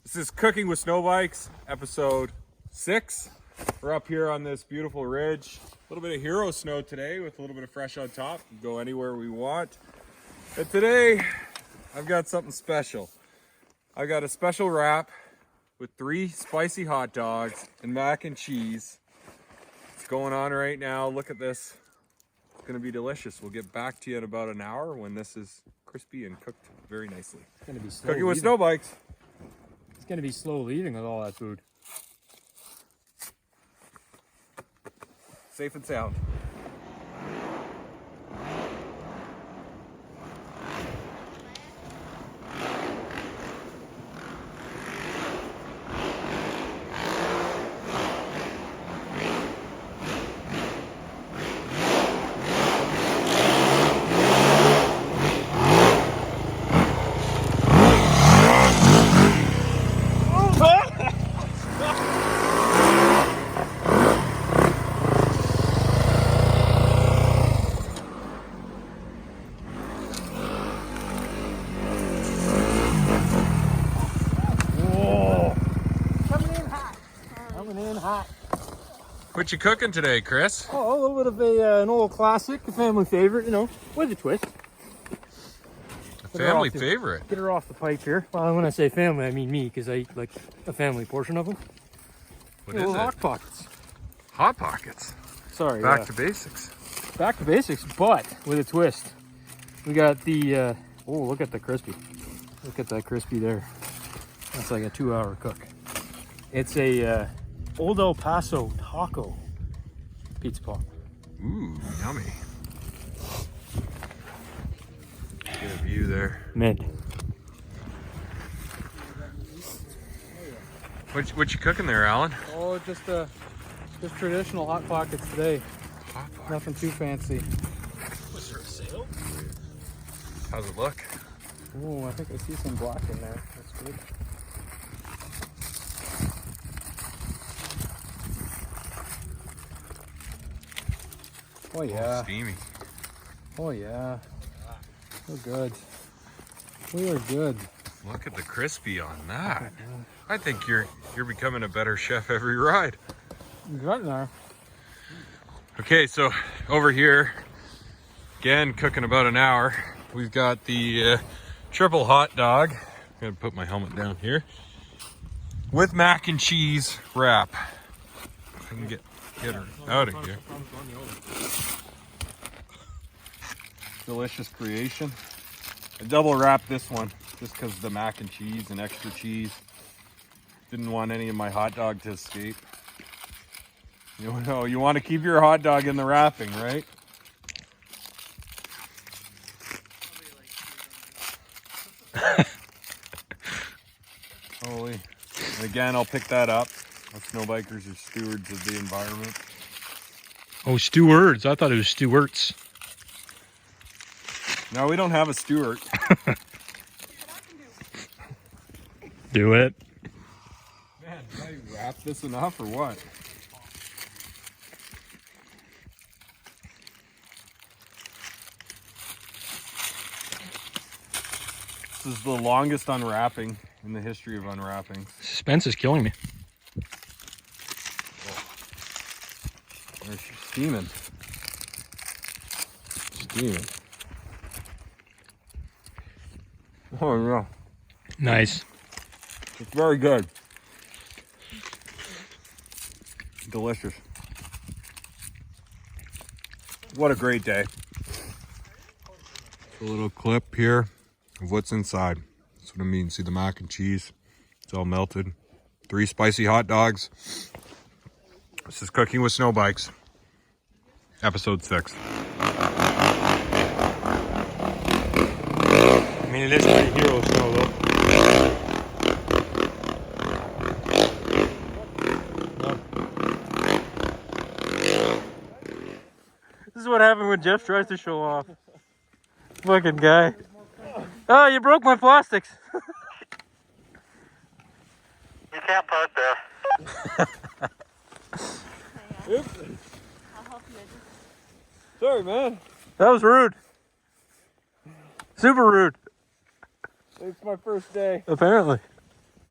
This is Cooking with SnowBikes, episode 6. We're up here on this beautiful ridge. A little bit of hero snow today with a little bit of fresh on top. We can go anywhere we want. But today, I've got something special. I've got a special wrap with 3 spicy hot dogs and mac and cheese. It's going on right now. Look at this. It's gonna be delicious. We'll get back to you in about an hour when this is crispy and cooked very nicely. It's gonna be slow Cooking with leaving. SnowBikes. It's gonna be slow leaving with all that food. Safe and sound. Hot. What you cooking today, Chris? Oh, a little bit of an old classic, a family favorite, you know, with a twist. A family favorite? Get her off the pipe here. Well, when I say family, I mean me, because I eat like a family portion of them. What is it? Hot Pockets. Hot Pockets. Sorry. Back to basics. Back to basics, but with a twist. We got the, oh, look at the crispy. Look at that crispy there. That's like a 2-hour cook. It's a Old El Paso taco pizza pot. Ooh, yummy. Get a view there. Mint. What you cooking there, Alan? Oh, just traditional Hot Pockets today. Hot Pockets. Nothing too fancy. Was there a sale? How's it look? Oh, I think I see some black in there. That's good. Oh yeah. Oh, steamy. Oh yeah. We're good. We are good. Look at the crispy on that. I think you're becoming a better chef every ride. You got in there. Okay, so over here, again, cooking about an hour. We've got the triple hot dog. I'm gonna put my helmet down here. With mac and cheese wrap. If I can get her out of here. Delicious creation. I double wrapped this one just because of the mac and cheese and extra cheese. Didn't want any of my hot dog to escape. You know, you want to keep your hot dog in the wrapping, right? Holy. And again, I'll pick that up. Us snowbikers are stewards of the environment. Oh, stewards. I thought it was Stewart's. No, we don't have a Stewart. Do it. Man, did I wrap this enough or what? This is the longest unwrapping in the history of unwrapping. Suspense is killing me. There's steaming. Steaming. Oh yeah. Nice. It's very good. Delicious. What a great day. A little clip here of what's inside. That's what I mean. See the mac and cheese. It's all melted. 3 spicy hot dogs. This is Cooking with SnowBikes. Episode 6. I mean, it is pretty hero snow, though. This is what happened when Jeff tries to show off. Fucking guy. Oh, you broke my plastics. You can't park there. Oops. Sorry, man. That was rude. Super rude. It's my first day. Apparently.